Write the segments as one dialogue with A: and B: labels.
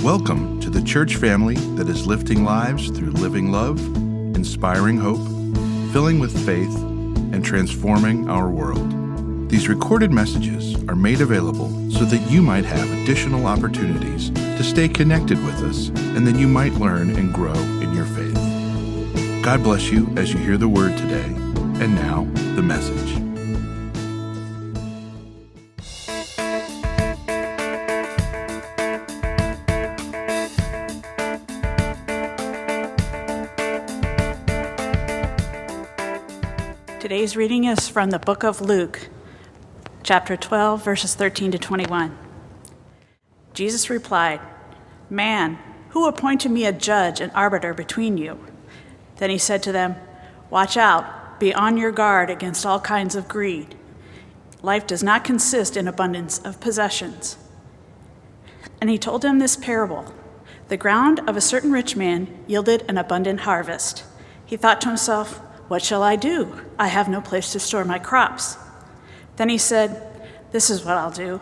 A: Welcome to the church family that is lifting lives through living love, inspiring hope, filling with faith, and transforming our world. These recorded messages are made available so that you might have additional opportunities to stay connected with us and that you might learn and grow in your faith. God bless you as you hear the word today. And now, the message.
B: Today's reading is from the book of Luke, chapter 12, verses 13 to 21. Jesus replied, "Man, who appointed me a judge and arbiter between you?" Then he said to them, "Watch out, be on your guard against all kinds of greed. Life does not consist in abundance of possessions." And he told them this parable. The ground of a certain rich man yielded an abundant harvest. He thought to himself, "What shall I do? I have no place to store my crops." Then he said, "This is what I'll do.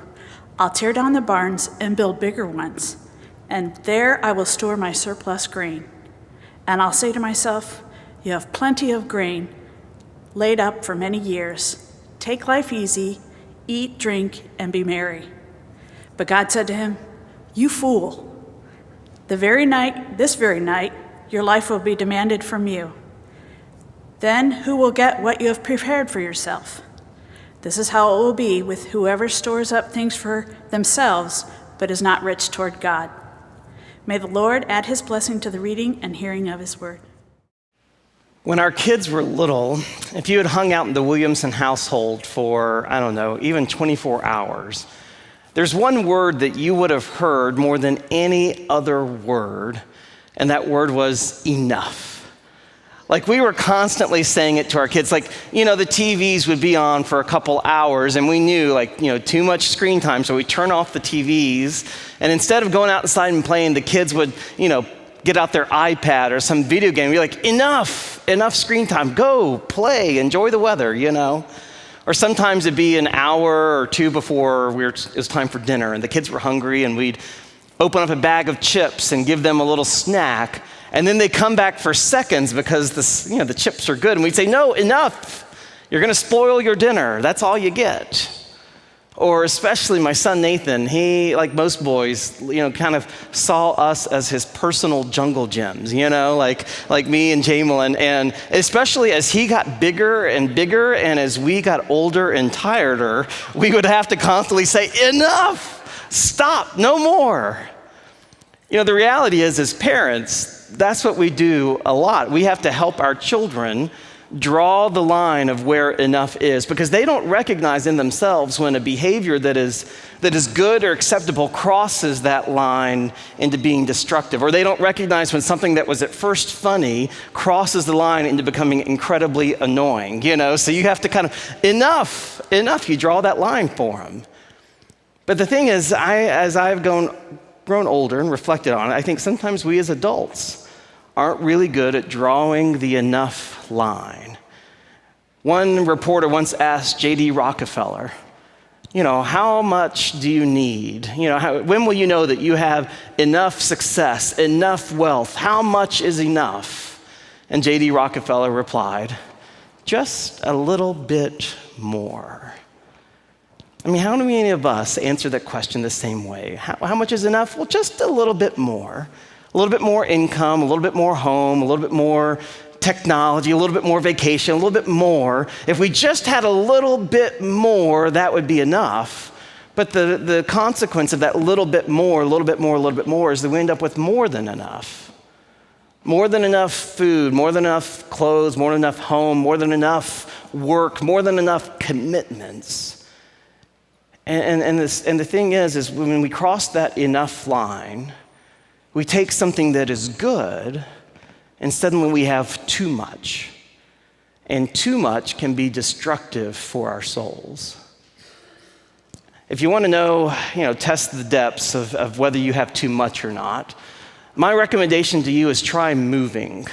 B: I'll tear down the barns and build bigger ones, and there I will store my surplus grain. And I'll say to myself, you have plenty of grain laid up for many years. Take life easy, eat, drink, and be merry." But God said to him, "You fool, this very night, your life will be demanded from you. Then who will get what you have prepared for yourself? This is how it will be with whoever stores up things for themselves, but is not rich toward God." May the Lord add his blessing to the reading and hearing of his word.
C: When our kids were little, if you had hung out in the Williamson household for, even 24 hours, there's one word that you would have heard more than any other word, and that word was enough. Like, we were constantly saying it to our kids. The TVs would be on for a couple hours, and we knew, too much screen time, so we'd turn off the TVs, and instead of going outside and playing, the kids would, get out their iPad or some video game. We'd be like, enough screen time, go, play, enjoy the weather, Or sometimes it'd be an hour or two before it was time for dinner, and the kids were hungry, and we'd open up a bag of chips and give them a little snack. And then they come back for seconds because the chips are good. And we'd say, "No, enough. You're going to spoil your dinner. That's all you get." Or especially my son Nathan, he, like most boys, kind of saw us as his personal jungle gyms, like me and Jamelin. And especially as he got bigger and bigger, and as we got older and tireder, we would have to constantly say, "Enough, stop, no more." The reality is, as parents, that's what we do a lot. We have to help our children draw the line of where enough is, because they don't recognize in themselves when a behavior that is good or acceptable crosses that line into being destructive, or they don't recognize when something that was at first funny crosses the line into becoming incredibly annoying. So you have to kind of, enough, you draw that line for them. But the thing is, as I've grown older and reflected on it, I think sometimes we as adults aren't really good at drawing the enough line. One reporter once asked J.D. Rockefeller, how much do you need? When will you know that you have enough success, enough wealth? How much is enough? And J.D. Rockefeller replied, "Just a little bit more." How many of us answer that question the same way? How much is enough? Well, just a little bit more. A little bit more income, a little bit more home, a little bit more technology, a little bit more vacation, a little bit more. If we just had a little bit more, that would be enough. But the consequence of that little bit more, a little bit more, a little bit more is that we end up with more than enough. More than enough food, more than enough clothes, more than enough home, more than enough work, more than enough commitments. And the thing is when we cross that enough line, we take something that is good, and suddenly we have too much. And too much can be destructive for our souls. If you want to know, test the depths of whether you have too much or not, my recommendation to you is try moving.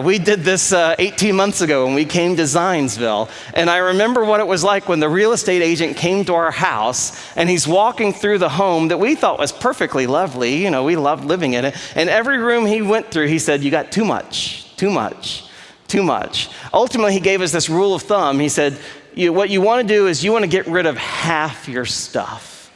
C: We did this 18 months ago when we came to Zionsville. And I remember what it was like when the real estate agent came to our house and he's walking through the home that we thought was perfectly lovely. You know, we loved living in it. And every room he went through, he said, "You got too much, too much, too much." Ultimately, he gave us this rule of thumb. He said, what you want to do is you want to get rid of half your stuff.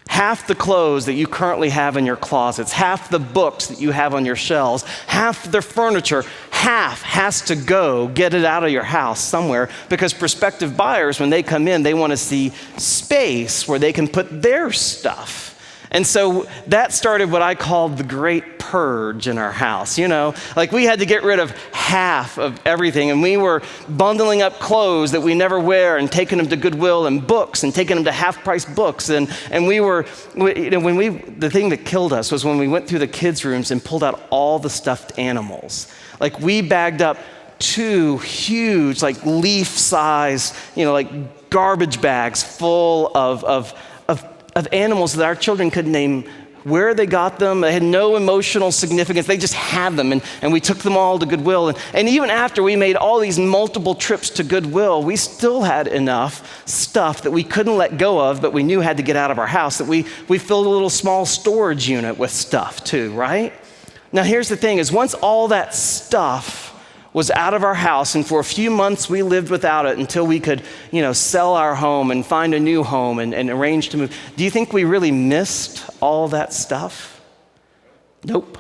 C: Half the clothes that you currently have in your closets, half the books that you have on your shelves, half the furniture, half has to go, get it out of your house somewhere, because prospective buyers, when they come in, they want to see space where they can put their stuff. And so that started what I called the great purge in our house. You know, like we had to get rid of half of everything, and we were bundling up clothes that we never wear and taking them to Goodwill, and books and taking them to half-price books. And the thing that killed us was when we went through the kids' rooms and pulled out all the stuffed animals. Like we bagged up 2 huge, like leaf-size, like garbage bags full of animals that our children could name where they got them. They had no emotional significance. They just had them, and we took them all to Goodwill. And even after we made all these multiple trips to Goodwill, we still had enough stuff that we couldn't let go of, but we knew had to get out of our house, that we filled a little small storage unit with stuff too, right? Now here's the thing, is once all that stuff was out of our house, and for a few months we lived without it until we could, sell our home and find a new home and arrange to move. Do you think we really missed all that stuff? Nope,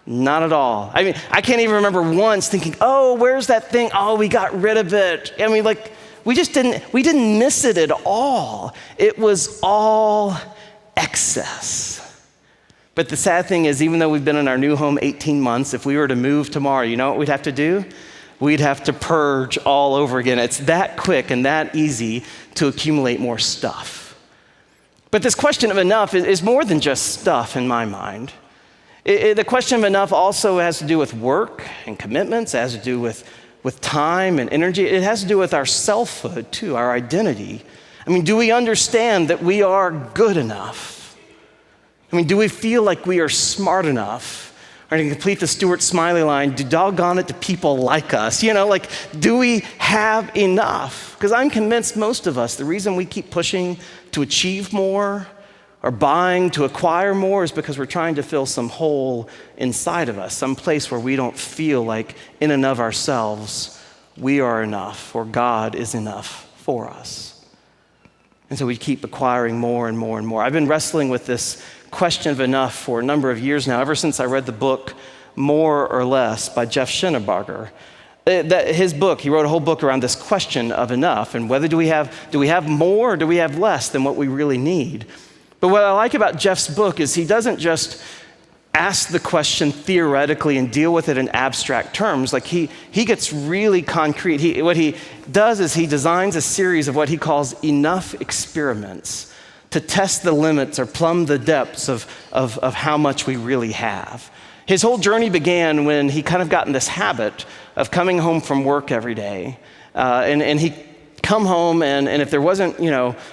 C: not at all. I mean, I can't even remember once thinking, "Oh, where's that thing? Oh, we got rid of it." I mean, we didn't miss it at all. It was all excess. But the sad thing is, even though we've been in our new home 18 months, if we were to move tomorrow, you know what we'd have to do? We'd have to purge all over again. It's that quick and that easy to accumulate more stuff. But this question of enough is more than just stuff in my mind. The question of enough also has to do with work and commitments. It has to do with time and energy. It has to do with our selfhood too, our identity. I mean, do we understand that we are good enough? I mean, do we feel like we are smart enough? Or to complete the Stuart Smiley line, do doggone it, do people like us? Do we have enough? Because I'm convinced most of us, the reason we keep pushing to achieve more or buying to acquire more is because we're trying to fill some hole inside of us, some place where we don't feel like in and of ourselves we are enough or God is enough for us. And so we keep acquiring more and more and more. I've been wrestling with this question of enough for a number of years now, ever since I read the book More or Less by Jeff Schinneberger. His book, he wrote a whole book around this question of enough and whether do we have more or do we have less than what we really need. But what I like about Jeff's book is he doesn't just ask the question theoretically and deal with it in abstract terms. Like he gets really concrete. What he does is he designs a series of what he calls enough experiments to test the limits or plumb the depths of how much we really have. His whole journey began when he kind of got in this habit of coming home from work every day. And he'd come home, and if there wasn't,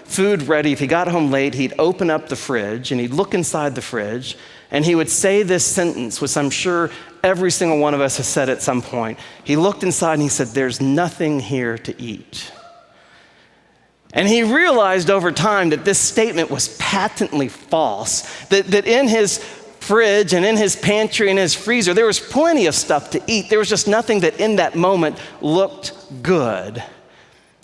C: food ready, if he got home late, he'd open up the fridge, and he'd look inside the fridge, and he would say this sentence, which I'm sure every single one of us has said at some point. He looked inside, and he said, "There's nothing here to eat." And he realized over time that this statement was patently false, that in his fridge and in his pantry and his freezer, there was plenty of stuff to eat. There was just nothing that in that moment looked good.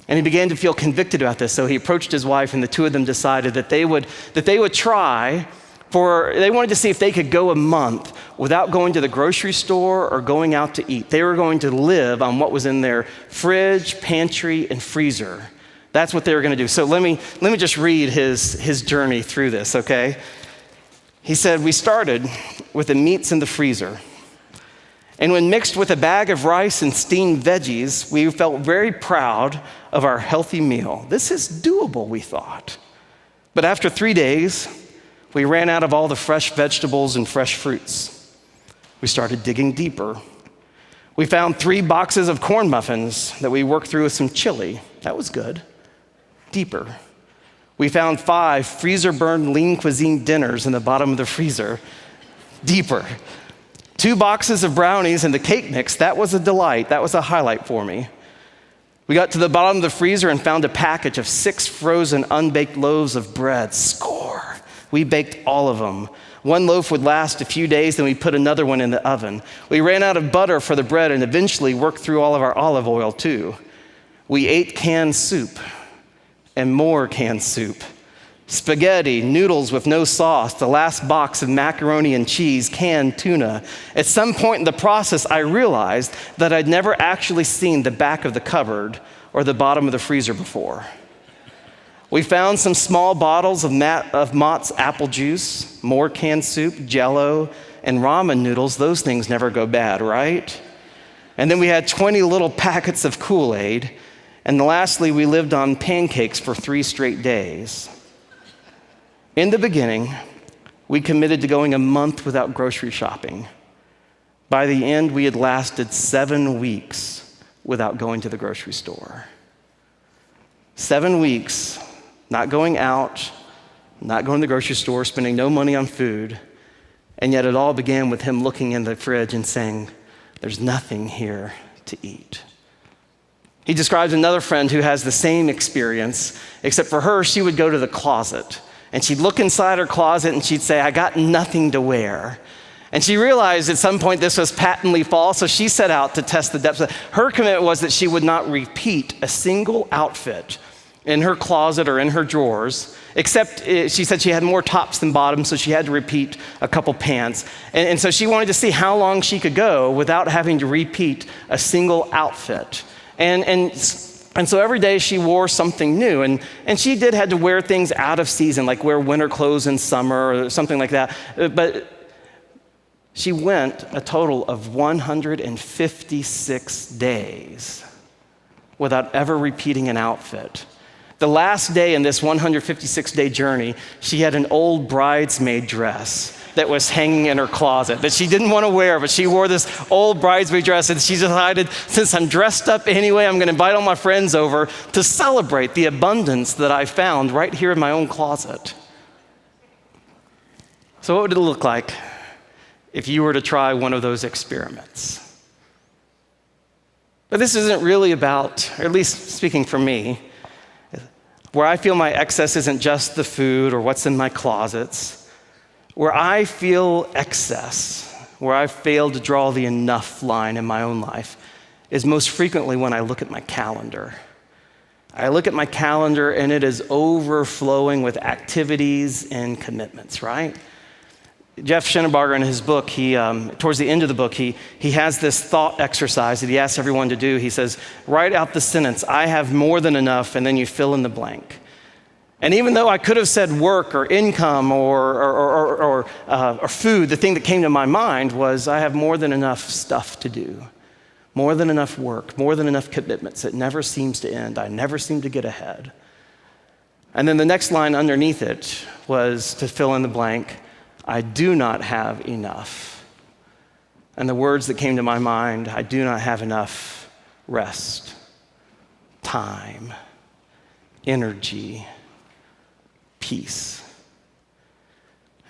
C: And he began to feel convicted about this, so he approached his wife, and the two of them decided that they would try they wanted to see if they could go a month without going to the grocery store or going out to eat. They were going to live on what was in their fridge, pantry, and freezer. That's what they were going to do. So let me just read his journey through this, okay? He said, "We started with the meats in the freezer. And when mixed with a bag of rice and steamed veggies, we felt very proud of our healthy meal. This is doable, we thought. But after 3 days, we ran out of all the fresh vegetables and fresh fruits. We started digging deeper. We found 3 boxes of corn muffins that we worked through with some chili. That was good. Deeper. We found 5 freezer-burned lean cuisine dinners in the bottom of the freezer. Deeper. 2 boxes of brownies and the cake mix, that was a delight. That was a highlight for me. We got to the bottom of the freezer and found a package of 6 frozen unbaked loaves of bread. Score! We baked all of them. 1 loaf would last a few days, then we put another one in the oven. We ran out of butter for the bread and eventually worked through all of our olive oil too. We ate canned soup and more canned soup. Spaghetti, noodles with no sauce, the last box of macaroni and cheese, canned tuna. At some point in the process, I realized that I'd never actually seen the back of the cupboard or the bottom of the freezer before. We found some small bottles of Mott's apple juice, more canned soup, Jell-O, and ramen noodles. Those things never go bad, right? And then we had 20 little packets of Kool-Aid. And lastly, we lived on pancakes for 3 straight days. In the beginning, we committed to going a month without grocery shopping. By the end, we had lasted 7 weeks without going to the grocery store. 7 weeks, not going out, not going to the grocery store, spending no money on food. And yet it all began with him looking in the fridge and saying, "There's nothing here to eat." He describes another friend who has the same experience, except for her, she would go to the closet. And she'd look inside her closet and she'd say, "I got nothing to wear." And she realized at some point this was patently false, so she set out to test the depths. Her commitment was that she would not repeat a single outfit in her closet or in her drawers, except she said she had more tops than bottoms, so she had to repeat a couple pants. And so she wanted to see how long she could go without having to repeat a single outfit. And so every day she wore something new. And she did had to wear things out of season, like wear winter clothes in summer or something like that. But she went a total of 156 days without ever repeating an outfit. The last day in this 156-day journey, she had an old bridesmaid dress that was hanging in her closet that she didn't want to wear, but she wore this old bridesmaid dress, and she decided, since I'm dressed up anyway, I'm going to invite all my friends over to celebrate the abundance that I found right here in my own closet. So what would it look like if you were to try one of those experiments? But this isn't really about, or at least speaking for me, where I feel my excess isn't just the food or what's in my closets. Where I feel excess, where I fail to draw the enough line in my own life, is most frequently when I look at my calendar. I look at my calendar and it is overflowing with activities and commitments, right? Jeff Schinnebarger in his book, towards the end of the book, he has this thought exercise that he asks everyone to do. He says, write out the sentence, "I have more than enough," and then you fill in the blank. And even though I could have said work or income or food, the thing that came to my mind was I have more than enough stuff to do, more than enough work, more than enough commitments. It never seems to end. I never seem to get ahead. And then the next line underneath it was to fill in the blank, "I do not have enough." And the words that came to my mind, I do not have enough rest, time, energy, peace.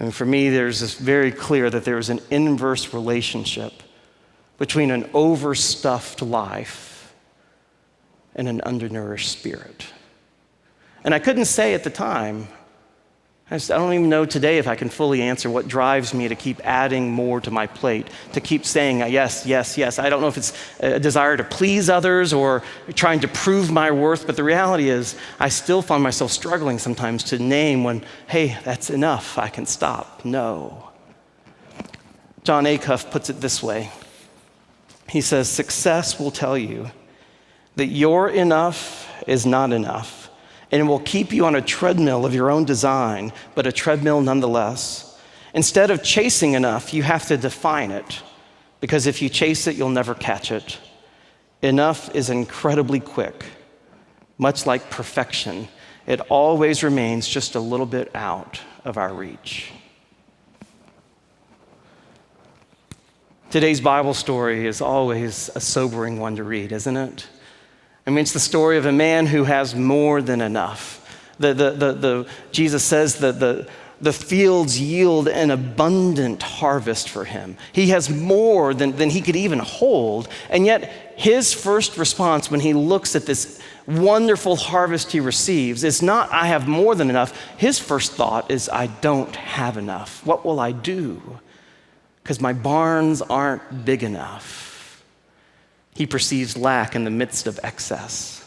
C: And for me, there's this very clear that there is an inverse relationship between an overstuffed life and an undernourished spirit. And I couldn't say at the time, I don't even know today if I can fully answer what drives me to keep adding more to my plate, to keep saying yes, yes, yes. I don't know if it's a desire to please others or trying to prove my worth, but the reality is I still find myself struggling sometimes to name when, hey, that's enough, I can stop. No. John Acuff puts it this way. He says, success will tell you that your enough is not enough. And it will keep you on a treadmill of your own design, but a treadmill nonetheless. Instead of chasing enough, you have to define it, because if you chase it, you'll never catch it. Enough is incredibly quick. Much like perfection, it always remains just a little bit out of our reach. Today's Bible story is always a sobering one to read, isn't it? I mean, it's the story of a man who has more than enough. Jesus says that the fields yield an abundant harvest for him. He has more than he could even hold. And yet his first response when he looks at this wonderful harvest he receives is not, I have more than enough. His first thought is, I don't have enough. What will I do? Because my barns aren't big enough. He perceives lack in the midst of excess.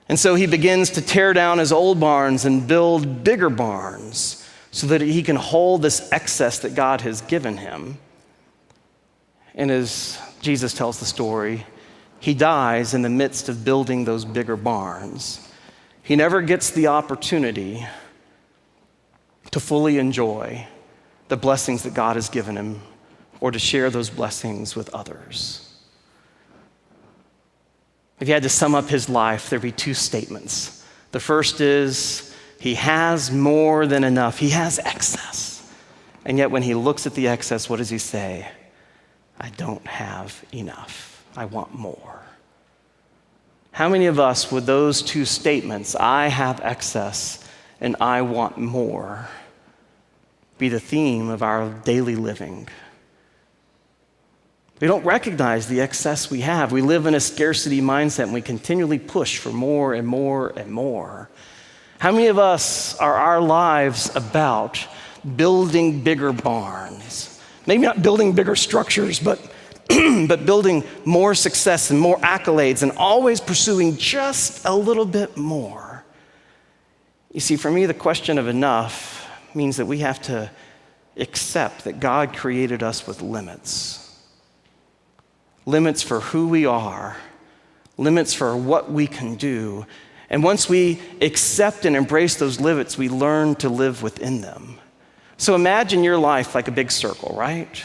C: And so he begins to tear down his old barns and build bigger barns so that he can hold this excess that God has given him. And as Jesus tells the story, he dies in the midst of building those bigger barns. He never gets the opportunity to fully enjoy the blessings that God has given him or to share those blessings with others. If you had to sum up his life, there'd be two statements. The first is, he has more than enough. He has excess. And yet when he looks at the excess, what does he say? I don't have enough. I want more. How many of us would those two statements, I have excess and I want more, be the theme of our daily living? We don't recognize the excess we have. We live in a scarcity mindset and we continually push for more and more and more. How many of us are our lives about building bigger barns? Maybe not building bigger structures, but building more success and more accolades and always pursuing just a little bit more. You see, for me, the question of enough means that we have to accept that God created us with limits. Limits for who we are, limits for what we can do. And once we accept and embrace those limits, we learn to live within them. So imagine your life like a big circle, right?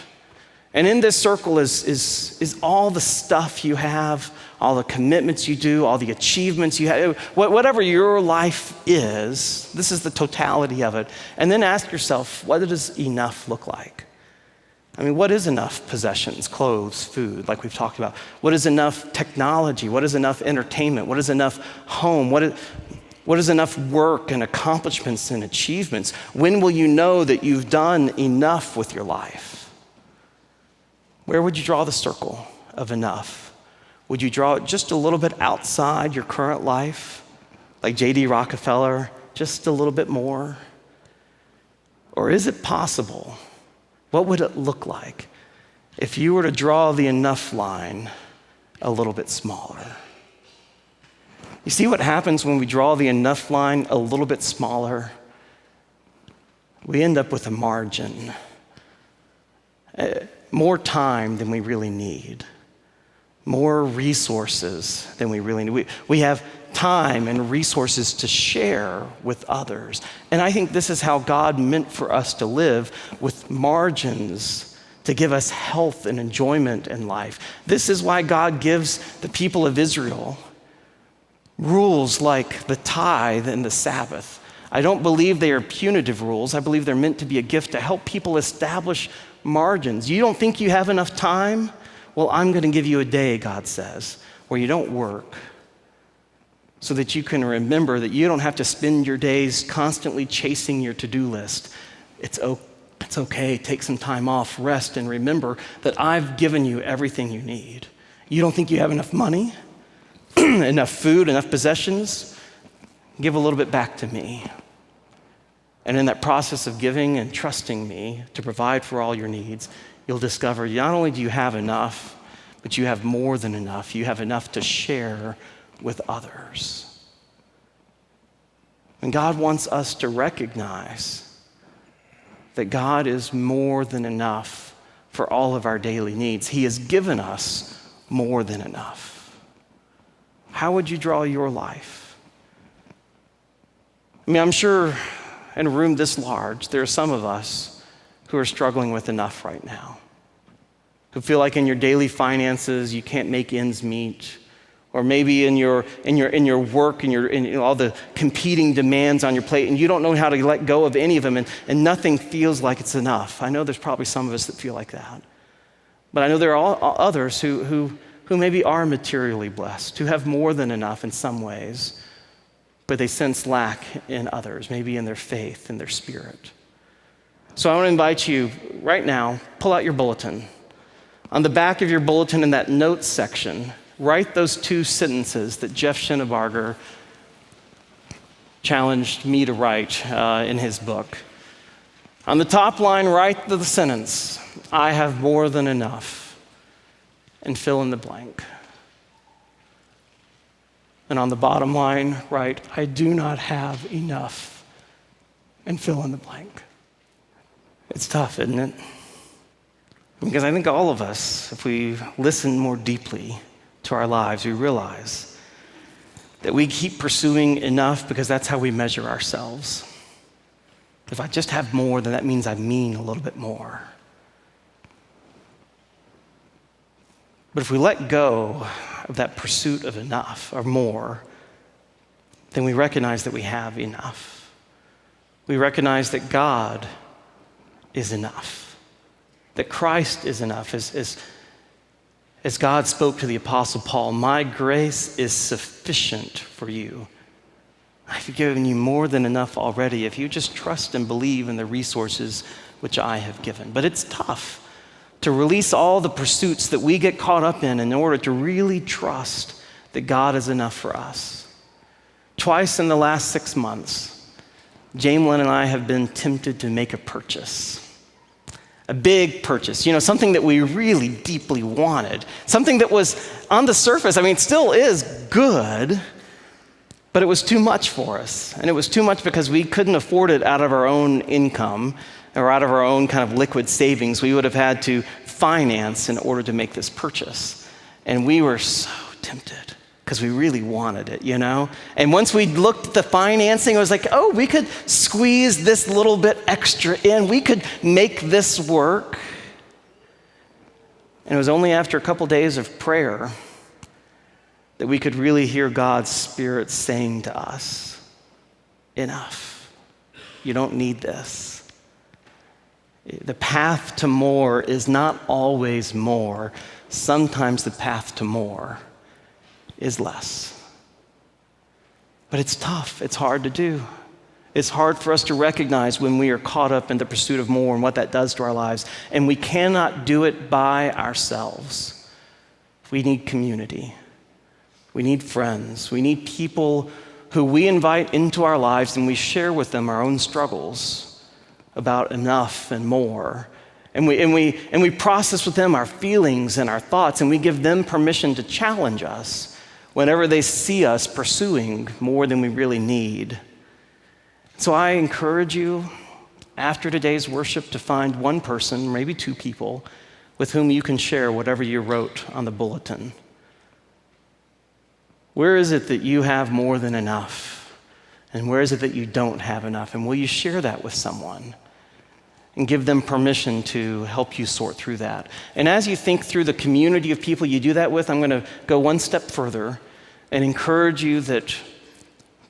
C: And in this circle is all the stuff you have, all the commitments you do, all the achievements you have, whatever your life is, this is the totality of it. And then ask yourself, what does enough look like? I mean, what is enough possessions, clothes, food, like we've talked about? What is enough technology? What is enough entertainment? What is enough home? What is enough work and accomplishments and achievements? When will you know that you've done enough with your life? Where would you draw the circle of enough? Would you draw it just a little bit outside your current life? Like J.D. Rockefeller, just a little bit more? Or is it possible? What would it look like if you were to draw the enough line a little bit smaller? You see what happens when we draw the enough line a little bit smaller? We end up with a margin, more time than we really need, more resources than we really need. We have time and resources to share with others. And I think this is how God meant for us to live, with margins to give us health and enjoyment in life. This is why God gives the people of Israel rules like the tithe and the Sabbath. I don't believe they are punitive rules. I believe they're meant to be a gift to help people establish margins. You don't think you have enough time? Well, I'm going to give you a day, God says, where you don't work, so that you can remember that you don't have to spend your days constantly chasing your to-do list. It's okay. Take some time off, rest, and remember that I've given you everything you need. You don't think you have enough money, enough food, enough possessions? Give a little bit back to me. And in that process of giving and trusting me to provide for all your needs, you'll discover not only do you have enough, but you have more than enough. You have enough to share with others. And God wants us to recognize that God is more than enough for all of our daily needs. He has given us more than enough. How would you draw your life? I mean, I'm sure in a room this large, there are some of us who are struggling with enough right now, who feel like in your daily finances you can't make ends meet, or maybe in your work and in all the competing demands on your plate, and you don't know how to let go of any of them, and nothing feels like it's enough. I know there's probably some of us that feel like that, but I know there are others who maybe are materially blessed, who have more than enough in some ways, but they sense lack in others, maybe in their faith, in their spirit. So I want to invite you right now, pull out your bulletin. On the back of your bulletin in that notes section, write those 2 sentences that Jeff Schinnebarger challenged me to write in his book. On the top line, write the sentence, I have more than enough, and fill in the blank. And on the bottom line, write, I do not have enough, and fill in the blank. It's tough, isn't it? Because I think all of us, if we listen more deeply to our lives, we realize that we keep pursuing enough because that's how we measure ourselves. If I just have more, then that means I mean a little bit more. But if we let go of that pursuit of enough or more, then we recognize that we have enough. We recognize that God is enough, that Christ is enough. As God spoke to the Apostle Paul, my grace is sufficient for you. I've given you more than enough already if you just trust and believe in the resources which I have given. But it's tough to release all the pursuits that we get caught up in order to really trust that God is enough for us. Twice in the last 6 months, Jamelyn and I have been tempted to make a purchase. A big purchase, something that we really deeply wanted. Something that was on the surface, it still is good, but it was too much for us. And it was too much because we couldn't afford it out of our own income or out of our own kind of liquid savings. We would have had to finance in order to make this purchase. And we were so tempted because we really wanted it, And once we looked at the financing, it was like, oh, we could squeeze this little bit extra in. We could make this work. And it was only after a couple days of prayer that we could really hear God's Spirit saying to us, enough. You don't need this. The path to more is not always more. Sometimes the path to more is less. But it's tough. It's hard to do. It's hard for us to recognize when we are caught up in the pursuit of more and what that does to our lives. And we cannot do it by ourselves. We need community. We need friends. We need people who we invite into our lives and we share with them our own struggles about enough and more. And we process with them our feelings and our thoughts, and we give them permission to challenge us whenever they see us pursuing more than we really need. So I encourage you, after today's worship, to find one person, maybe 2 people, with whom you can share whatever you wrote on the bulletin. Where is it that you have more than enough? And where is it that you don't have enough? And will you share that with someone? And give them permission to help you sort through that. And as you think through the community of people you do that with, I'm going to go one step further and encourage you that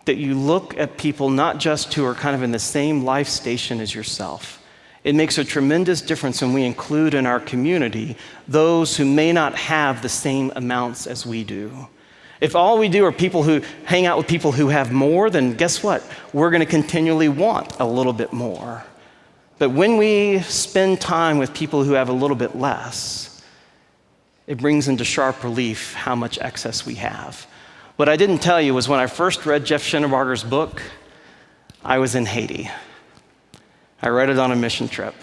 C: you look at people not just who are kind of in the same life station as yourself. It makes a tremendous difference when we include in our community those who may not have the same amounts as we do. If all we do are people who hang out with people who have more, then guess what? We're going to continually want a little bit more. But when we spend time with people who have a little bit less, it brings into sharp relief how much excess we have. What I didn't tell you was when I first read Jeff Schinnebarger's book, I was in Haiti. I read it on a mission trip.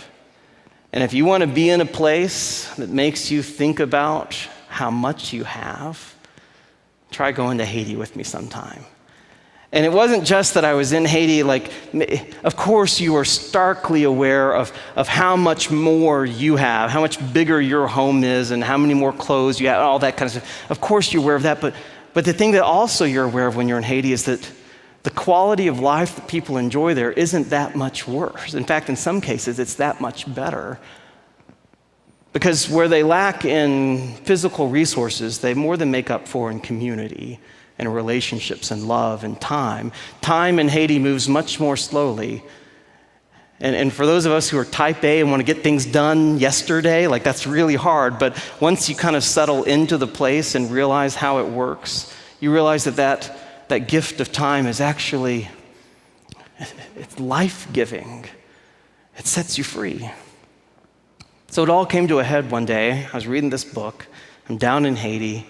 C: And if you want to be in a place that makes you think about how much you have, try going to Haiti with me sometime. And it wasn't just that I was in Haiti, of course you are starkly aware of how much more you have, how much bigger your home is, and how many more clothes you have, all that kind of stuff. Of course you're aware of that, but the thing that also you're aware of when you're in Haiti is that the quality of life that people enjoy there isn't that much worse. In fact, in some cases, it's that much better. Because where they lack in physical resources, they more than make up for in community and relationships and love and time. Time in Haiti moves much more slowly. And for those of us who are type A and want to get things done yesterday, that's really hard. But once you kind of settle into the place and realize how it works, you realize that gift of time is actually, it's life-giving. It sets you free. So it all came to a head one day. I was reading this book. I'm down in Haiti,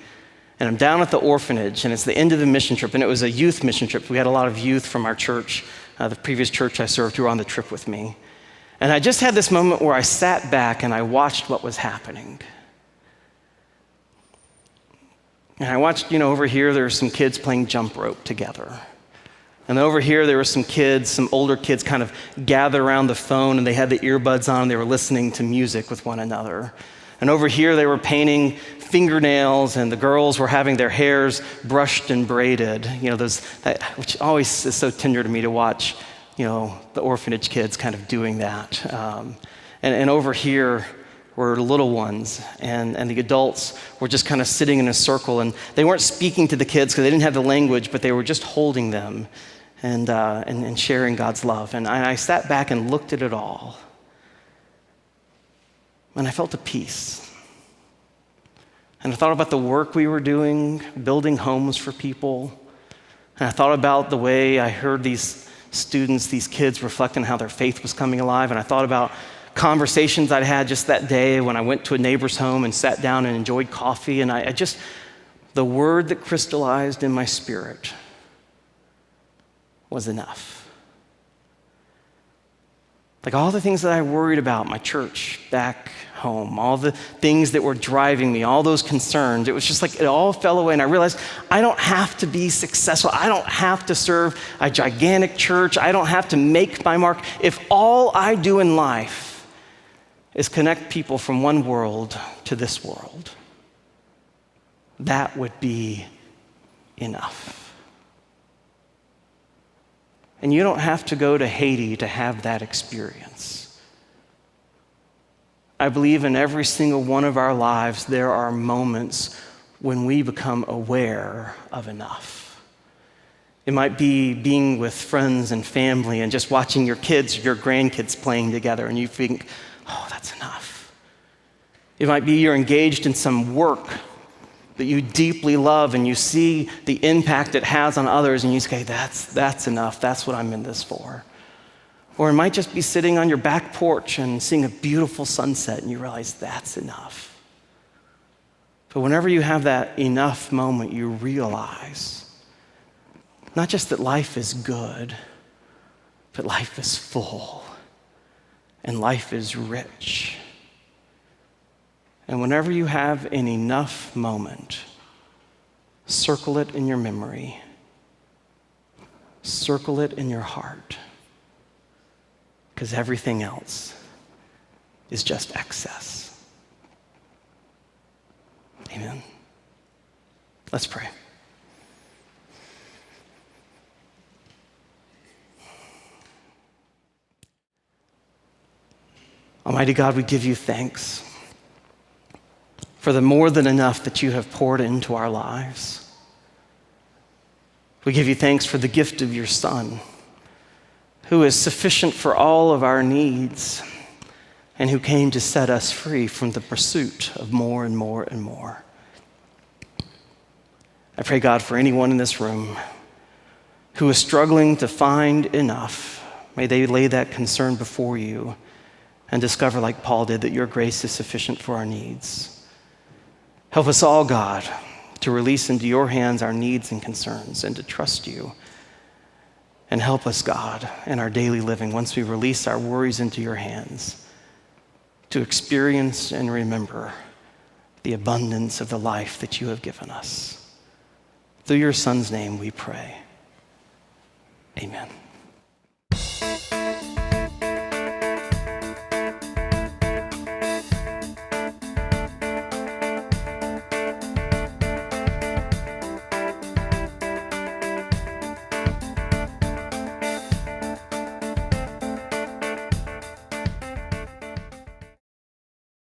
C: and I'm down at the orphanage, and it's the end of the mission trip, and it was a youth mission trip. We had a lot of youth from our church, the previous church I served, who were on the trip with me. And I just had this moment where I sat back and I watched what was happening. And I watched, over here, there were some kids playing jump rope together. And over here, there were some kids, some older kids kind of gathered around the phone, and they had the earbuds on, and they were listening to music with one another. And over here, they were painting fingernails, and the girls were having their hairs brushed and braided, which always is so tender to me to watch, the orphanage kids kind of doing that. And over here were little ones, and the adults were just kind of sitting in a circle, and they weren't speaking to the kids because they didn't have the language, but they were just holding them and sharing God's love. And I sat back and looked at it all, and I felt a peace. And I thought about the work we were doing, building homes for people. And I thought about the way I heard these students, these kids reflect on how their faith was coming alive. And I thought about conversations I'd had just that day when I went to a neighbor's home and sat down and enjoyed coffee. And the word that crystallized in my spirit was enough. Like all the things that I worried about, my church back home, all the things that were driving me, all those concerns, it was just like it all fell away. And I realized I don't have to be successful. I don't have to serve a gigantic church. I don't have to make my mark. If all I do in life is connect people from one world to this world, that would be enough. And you don't have to go to Haiti to have that experience. I believe in every single one of our lives, there are moments when we become aware of enough. It might be being with friends and family and just watching your kids, your grandkids playing together, and you think, oh, that's enough. It might be you're engaged in some work that you deeply love and you see the impact it has on others and you say, that's enough, that's what I'm in this for. Or it might just be sitting on your back porch and seeing a beautiful sunset and you realize that's enough. But whenever you have that enough moment, you realize not just that life is good, but life is full and life is rich. And whenever you have an enough moment, circle it in your memory, circle it in your heart, because everything else is just excess. Amen. Let's pray. Almighty God, we give you thanks for the more than enough that you have poured into our lives. We give you thanks for the gift of your Son, who is sufficient for all of our needs and who came to set us free from the pursuit of more and more and more. I pray, God, for anyone in this room who is struggling to find enough, may they lay that concern before you and discover, like Paul did, that your grace is sufficient for our needs. Help us all, God, to release into your hands our needs and concerns and to trust you. And help us, God, in our daily living, once we release our worries into your hands, to experience and remember the abundance of the life that you have given us. Through your Son's name we pray. Amen.